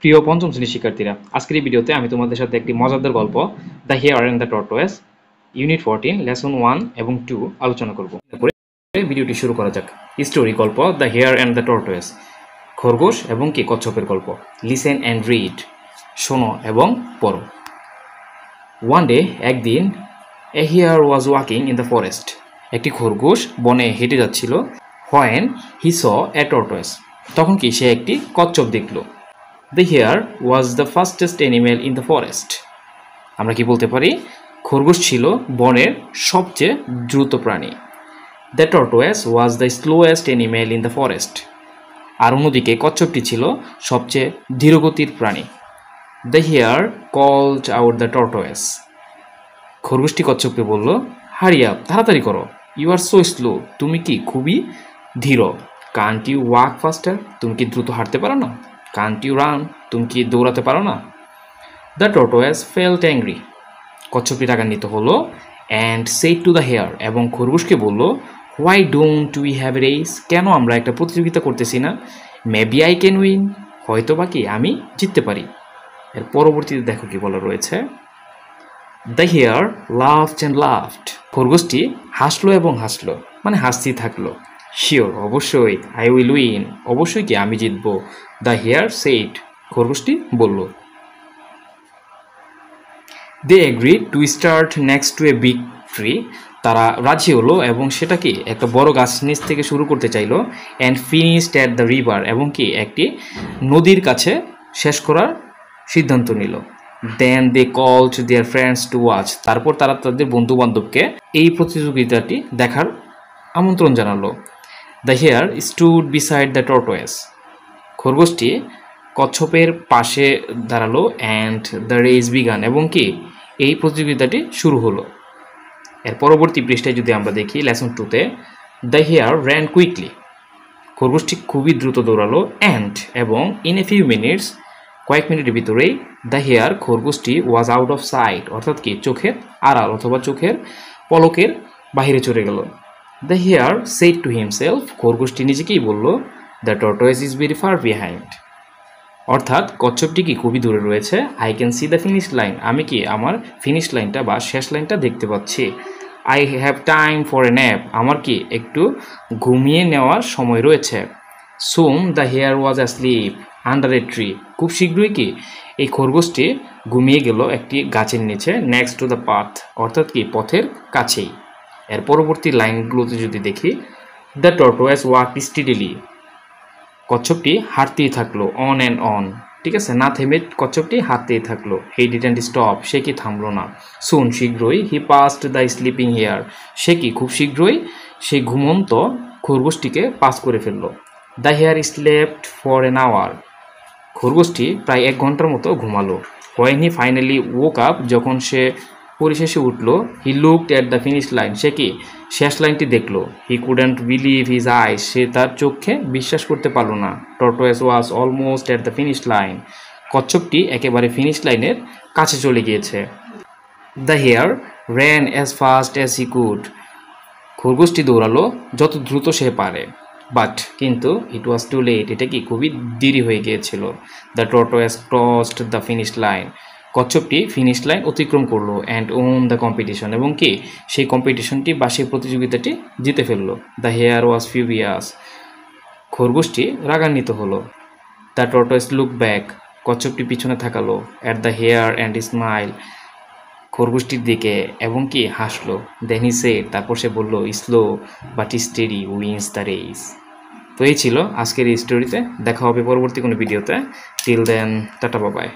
প্রিয় পঞ্চম শ্রেণীর শিক্ষার্থীরা, আজকের এই ভিডিওতে আমি তোমাদের সাথে একটি মজাদার গল্প the hare and the tortoise unit 14 lesson 1 এবং 2 আলোচনা করব। ভিডিওটি শুরু করা যাক। স্টোরি গল্প the hare and the tortoise, খরগোশ এবং কি কচ্ছপের গল্প। লিসেন অ্যান্ড রিড, শোনো এবং পড়ো। ওয়ান ডে, একদিন, a hare was walking in the forest, একটি খরগোশ বনে হেঁটে যাচ্ছিল। When he saw A tortoise, তখন কি সে একটি কচ্ছপ দেখল। The hare was the fastest animal in the forest. আমরা কি বলতে পারি? খরগোশ ছিল বনের সবচেয়ে দ্রুত প্রাণী। The tortoise was the slowest animal in the forest. আর অন্যদিকে কচ্ছপটি ছিল সবচেয়ে ধীরগতির প্রাণী। The hare called out the tortoise. খরগোশটি কচ্ছপকে বলল, Hurry up, তাড়াতাড়ি করো। You are so slow. তুমি কি খুবই ধীর। Can't you walk faster? তুমি কি দ্রুত হাঁটতে পারো না? Can't you run? তুমি কি দৌড়াতে পারো না? The tortoise felt angry. কচ্ছপটি রাগান্বিত হলো and said to the hare, এবং খরগোশকে বলল, Why don't we have a race? কেন আমরা একটা প্রতিযোগিতা করতেছি না? Maybe I can win. হয়তো বা কি আমি জিততে পারি। এর পরবর্তীতে দেখো কি বলা রয়েছে। The hare laughed and laughed. খরগোশটি হাসলো এবং হাসলো, মানে হাসতেই থাকলো। শিওর, অবশ্যই, আই উইল উইন, অবশ্যই কি আমি জিতবো। দ্য হেয়ার সেড, খরগোশটি বলল। They agreed to start next to a big tree, তারা রাজি হলো এবং সেটা কি একটা বড় গাছ নিচ থেকে শুরু করতে চাইলো। And finished at the river, এবং কি একটি নদীর কাছে শেষ করার সিদ্ধান্ত নিল। Then they called their friends to watch, তারপর তারা তাদের বন্ধু বান্ধবকে এই প্রতিযোগিতাটি দেখার আমন্ত্রণ জানালো। The hare stood beside the tortoise, খরগোশটি কচ্ছপের পাশে দাঁড়ালো। অ্যান্ড দ্য রেস বিগান, এবং কি এই প্রতিযোগিতাটি শুরু হলো। এর পরবর্তী পৃষ্ঠায় যদি আমরা দেখি লেসন 2তে, দ্য হেয়ার র্যান কুইকলি, খরগোশটি খুবই দ্রুত দৌড়ালো। অ্যান্ড, এবং ইন এ ফিউ মিনিটস, কয়েক মিনিটের ভিতরেই, দ্য হেয়ার খরগোশটি ওয়াজ আউট অফ সাইট, অর্থাৎ কি চোখের আড়াল অথবা চোখের পলকের বাহিরে চলে গেল। The hare said to himself, খরগোশটি নিজেকেই বলল, the tortoise is very far behind, অর্থাৎ কচ্ছপটি কি খুবই দূরে রয়েছে। I can see the finish line, আমি কি আমার ফিনিশ লাইনটা বা শেষ লাইনটা দেখতে পাচ্ছি। I have time for a nap, আমার কি একটু ঘুমিয়ে নেওয়ার সময় রয়েছে। Soon the hare was asleep under a tree, খুব শীঘ্রই কি এই খরগোশটি ঘুমিয়ে গেল একটি গাছের নিচে। নেক্সট টু দ্য পাথ, অর্থাৎ কি পথের কাছেই। এর পরবর্তী লাইনগুলোতে যদি দেখি, দ্য টর্টোয়েস ওয়াক স্টিডিলি, কচ্ছপটি হাঁটতেই থাকলো। অন অ্যান্ড অন, ঠিক আছে, না থেমে কচ্ছপটি হাঁটতেই থাকলো। হি ডিডন্ট স্টপ, সে কি থামলো না। সুন, শীঘ্রই, he passed the sleeping hare, সে কি খুব শীঘ্রই সেই ঘুমন্ত খরগোশটিকে পাস করে ফেললো। The hare slept for an hour, খরগোশটি প্রায় 1 ঘন্টার মতো ঘুমালো। When he finally woke up, যখন সে পরিশেষে উঠল। He looked at the finish line, সে কি শেষ লাইনটি দেখলো। He couldn't believe his eyes, সে তার চোখে বিশ্বাস করতে পারলো না। Tortoise was almost at the finish line, কচ্ছপটি একেবারে ফিনিশ লাইনের কাছে চলে গিয়েছে। The hare ran as fast as he could, খরগোশটি দৌড়ালো যত দ্রুত সে পারে। বাট, কিন্তু, ইট ওয়াজ টু লেট, এটা কি খুবই দেরি হয়ে গিয়েছিল। The tortoise crossed the finish line, কচ্ছপটি ফিনিশ লাইন অতিক্রম করলো। অ্যান্ড ওন দ্য কম্পিটিশন, এবং কি সেই কম্পিটিশনটি বা সেই প্রতিযোগিতাটি জিতে ফেললো। দ্য হেয়ার ওয়াজ ফিউরিয়াস, খরগোশটি রাগান্বিত হলো। দ্য টর্টোয়েস লুক ব্যাক, কচ্ছপটি পিছনে তাকালো। At the hare and smile, খরগোশটির দিকে এবং কি হাসলো। দেন হি সেড, তারপর সে বলল, slow but steady wins the race. তো এই ছিল আজকের এই স্টোরিতে। দেখা হবে পরবর্তী কোনো ভিডিওতে। Till then, tata, bye by.